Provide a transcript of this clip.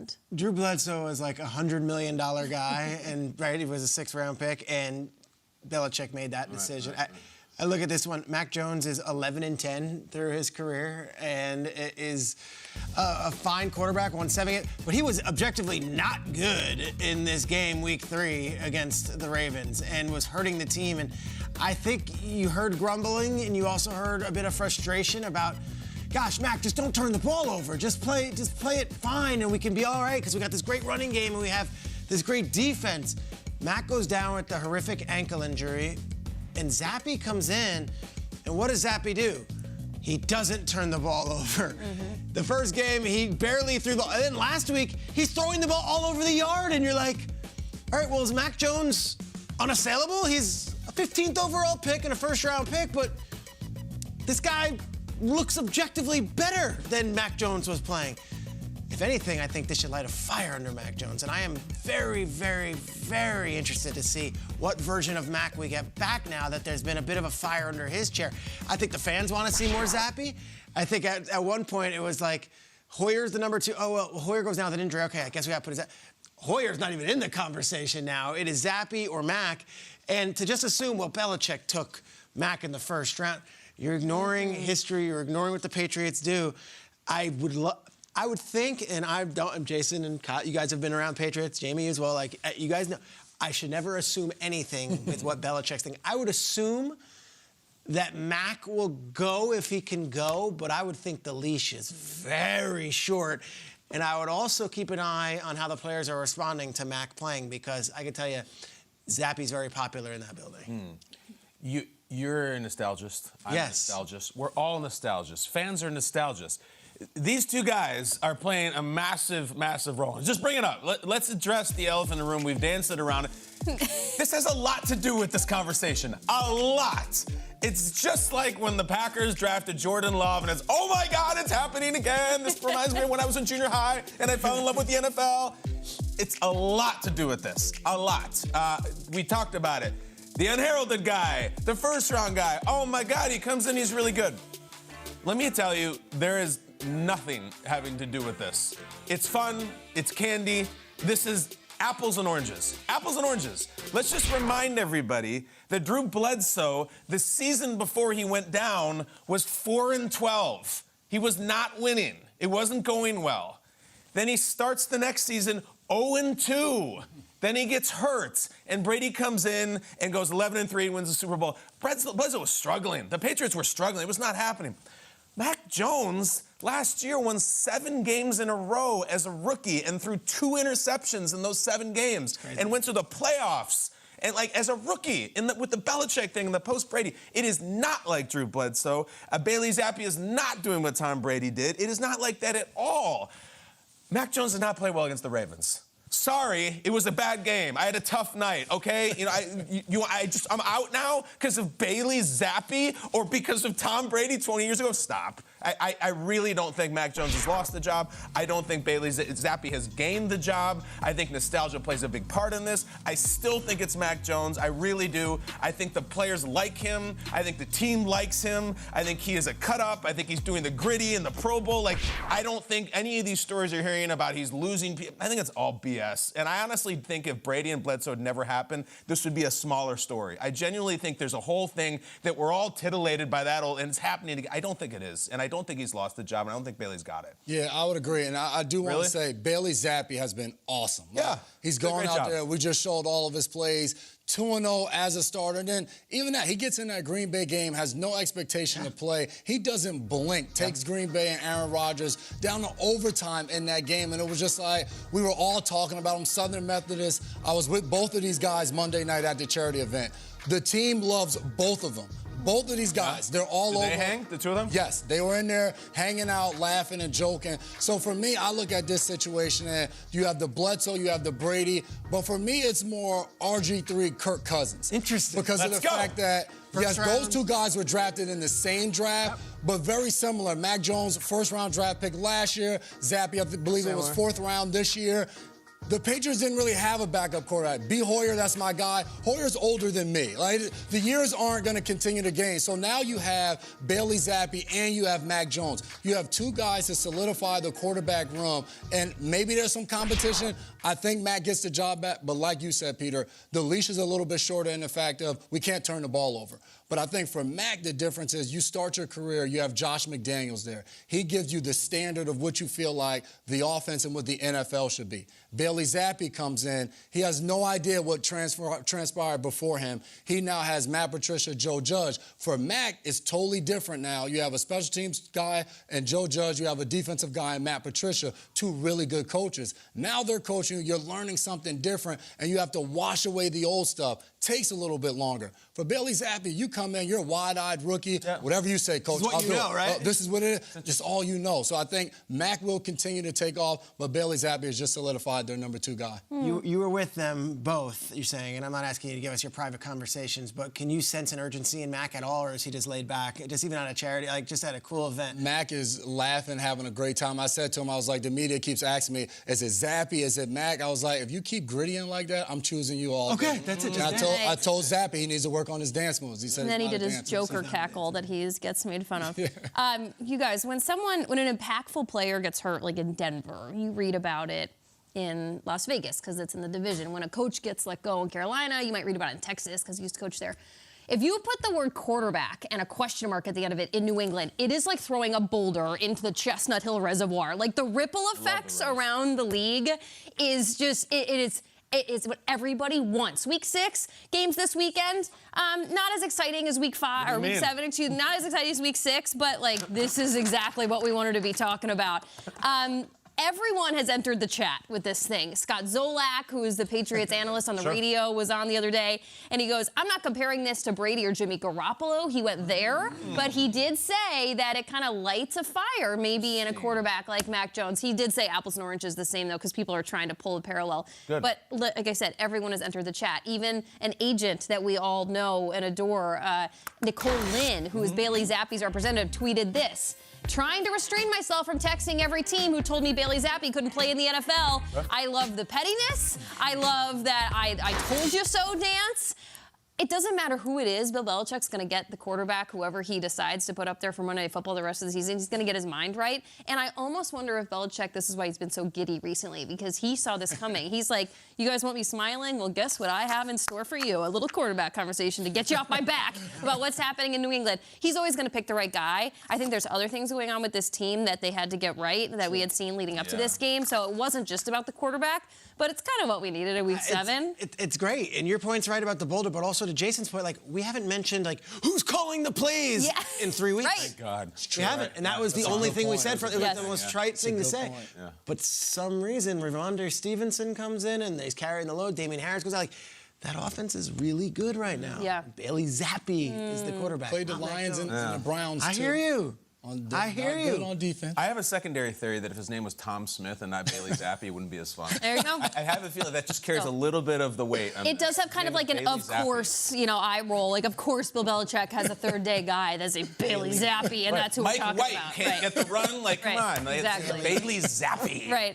happened? Drew Bledsoe was like $100 million guy, and he was a 6th-round pick, and Belichick made that decision. Right. I look at this one. Mac Jones is 11-10 through his career, and it is a fine quarterback, won 7 games, but he was objectively not good in this game, Week 3, against the Ravens, and was hurting the team. And I think you heard grumbling, and you also heard a bit of frustration about, gosh, Mac, just don't turn the ball over. Just play it fine, and we can be all right because we got this great running game and we have this great defense. Mac goes down with the horrific ankle injury, and Zappe comes in, and what does Zappe do? He doesn't turn the ball over. Mm-hmm. The first game, he barely threw the ball. And then last week, he's throwing the ball all over the yard, and you're like, all right, well, is Mac Jones unassailable? He's a 15th overall pick and a 1st-round pick, but this guy looks objectively better than Mac Jones was playing. If anything, I think this should light a fire under Mac Jones, and I am very, very, very interested to see what version of Mac we get back now that there's been a bit of a fire under his chair. I think the fans want to see more Zappe. I think at one point it was like, Hoyer's the number 2. Oh, well, Hoyer goes down with an injury. Okay, I guess we got to put his... Hoyer's not even in the conversation now. It is Zappe or Mac, and to just assume, well, Belichick took Mac in the 1st round, you're ignoring history, you're ignoring what the Patriots do. I would think, and Jason and Kyle, you guys have been around Patriots, Jamie as well, like, you guys know, I should never assume anything with what Belichick's thinking. I would assume that Mac will go if he can go, but I would think the leash is very short. And I would also keep an eye on how the players are responding to Mac playing, because I can tell you, Zappe's very popular in that building. You're a nostalgist. I'm yes. a nostalgist. We're all nostalgists. Fans are nostalgists. These two guys are playing a massive, massive role. Just bring it up. Let's address the elephant in the room. We've danced it around. This has a lot to do with this conversation. A lot. It's just like when the Packers drafted Jordan Love, and it's, oh my God, it's happening again. This reminds me of when I was in junior high and I fell in love with the NFL. It's a lot to do with this. A lot. We talked about it. The unheralded guy, the 1st-round guy. Oh my God, he comes in, he's really good. Let me tell you, there is nothing having to do with this. It's fun, it's candy. This is apples and oranges. Apples and oranges. Let's just remind everybody that Drew Bledsoe, the season before he went down, was 4-12. He was not winning. It wasn't going well. Then he starts the next season 0-2. Then he gets hurt, and Brady comes in and goes 11-3 and wins the Super Bowl. Bledsoe was struggling. The Patriots were struggling. It was not happening. Mac Jones last year won 7 games in a row as a rookie and threw 2 interceptions in those 7 games and went to the playoffs. And like as a rookie with the Belichick thing and the post-Brady, it is not like Drew Bledsoe. Bailey Zappe is not doing what Tom Brady did. It is not like that at all. Mac Jones did not play well against the Ravens. Sorry, it was a bad game. I had a tough night, okay? You know, I'm out now because of Bailey Zappe or because of Tom Brady 20 years ago? Stop. I really don't think Mac Jones has lost the job. I don't think Bailey Zappe has gained the job. I think nostalgia plays a big part in this. I still think it's Mac Jones. I really do. I think the players like him. I think the team likes him. I think he is a cut-up. I think he's doing the gritty in the Pro Bowl. Like, I don't think any of these stories you're hearing about he's losing people. I think it's all BS. And I honestly think if Brady and Bledsoe had never happened, this would be a smaller story. I genuinely think there's a whole thing that we're all titillated by that, and it's happening. I don't think it is. And I don't think he's lost the job, and I don't think Bailey's got it. Yeah, I would agree. And I do want to say Bailey Zappe has been awesome. Yeah. He's going out there. We just showed all of his plays. 2-0 as a starter. And then even that, he gets in that Green Bay game, has no expectation to play. He doesn't blink, takes Green Bay and Aaron Rodgers down to overtime in that game. And it was just like, we were all talking about him, Southern Methodist. I was with both of these guys Monday night at the charity event. The team loves both of them. Both of these guys, they're all over. Did they hang, the two of them? Yes, they were in there hanging out, laughing and joking. So for me, I look at this situation and you have the Bledsoe, you have the Brady, but for me, it's more RG3, Kirk Cousins. Interesting. Because of the fact that, yes, those two guys were drafted in the same draft, but very similar. Mac Jones, 1st-round draft pick last year. Zappe, I believe it was 4th round this year. The Patriots didn't really have a backup quarterback. B. Hoyer, that's my guy. Hoyer's older than me. Like, the years aren't going to continue to gain. So now you have Bailey Zappe and you have Mac Jones. You have two guys to solidify the quarterback room, and maybe there's some competition. I think Mac gets the job back, but like you said, Peter, the leash is a little bit shorter in the fact of we can't turn the ball over. But I think for Mac, the difference is you start your career, you have Josh McDaniels there. He gives you the standard of what you feel like the offense and what the NFL should be. Bailey Zappe comes in. He has no idea what transpired before him. He now has Matt Patricia, Joe Judge. For Mac, it's totally different now. You have a special teams guy and Joe Judge. You have a defensive guy and Matt Patricia, two really good coaches. Now they're coaching you. You're learning something different, and you have to wash away the old stuff. Takes a little bit longer. For Bailey Zappe, you come in, you're a wide-eyed rookie. Yeah. Whatever you say, Coach. This is what you know, right? This is what it is. Just all you know. So I think Mac will continue to take off, but Bailey Zappe has just solidified their number 2 guy. You were with them both, you're saying, and I'm not asking you to give us your private conversations, but can you sense an urgency in Mac at all, or is he just laid back, just even on a charity, like just at a cool event? Mac is laughing, having a great time. I said to him, I was like, the media keeps asking me, is it Zappe, is it Mac? I was like, if you keep grittying like that, I'm choosing you all. Okay, that's it. I told Zappe he needs to work on his dance moves. He said, and then he did his Joker cackle that he gets made fun of. You guys, when an impactful player gets hurt, like in Denver, you read about it in Las Vegas because it's in the division. When a coach gets let go in Carolina, you might read about it in Texas because he used to coach there. If you put the word quarterback and a question mark at the end of it in New England, it is like throwing a boulder into the Chestnut Hill Reservoir. Like the ripple effects around the league is just, it is what everybody wants. Week 6, games this weekend, not as exciting as week 5 or week 7, excuse me, not as exciting as week 6, but like this is exactly what we wanted to be talking about. Everyone has entered the chat with this thing. Scott Zolak, who is the Patriots analyst on the radio, was on the other day, and he goes, I'm not comparing this to Brady or Jimmy Garoppolo. He went there, but he did say that it kind of lights a fire maybe in a quarterback like Mac Jones. He did say apples and oranges the same, though, because people are trying to pull a parallel. Good. But like I said, everyone has entered the chat. Even an agent that we all know and adore, Nicole Lynn, who is Bailey Zappe's representative, tweeted this. Trying to restrain myself from texting every team who told me Bailey Zappe couldn't play in the NFL. I love the pettiness. I love that I told you so dance. It doesn't matter who it is. Bill Belichick's going to get the quarterback, whoever he decides to put up there for Monday Night Football the rest of the season. He's going to get his mind right. And I almost wonder if Belichick, this is why he's been so giddy recently, because he saw this coming. He's like, you guys want me smiling? Well, guess what I have in store for you? A little quarterback conversation to get you off my back about what's happening in New England. He's always going to pick the right guy. I think there's other things going on with this team that they had to get right that we had seen leading up to this game. So it wasn't just about the quarterback, but it's kind of what we needed in week 7. It's great. And your point's right about the boulder, but also to Jason's point, like, we haven't mentioned, like, who's calling the plays in 3 weeks. Right. My God. We haven't. And that was the only thing we said. It was the most trite thing to say. Yeah. But some reason, Ramondre Stevenson comes in and he's carrying the load. Damian Harris goes out. Like, that offense is really good right now. Yeah. Bailey Zappe is the quarterback. Played the Lions and the Browns, too. I hear you. I hear you. Good on defense. I have a secondary theory that if his name was Tom Smith and not Bailey Zappe, it wouldn't be as fun. There you go. I have a feeling that just carries a little bit of the weight. It does have kind of like an Bailey of Zappe. course, eye roll. Like, of course, Bill Belichick has a third-day guy that's a Bailey Zappe, and that's who Mike we're talking White about. can't get the run. Like, come on. Like, Exactly. Bailey Zappe. Right.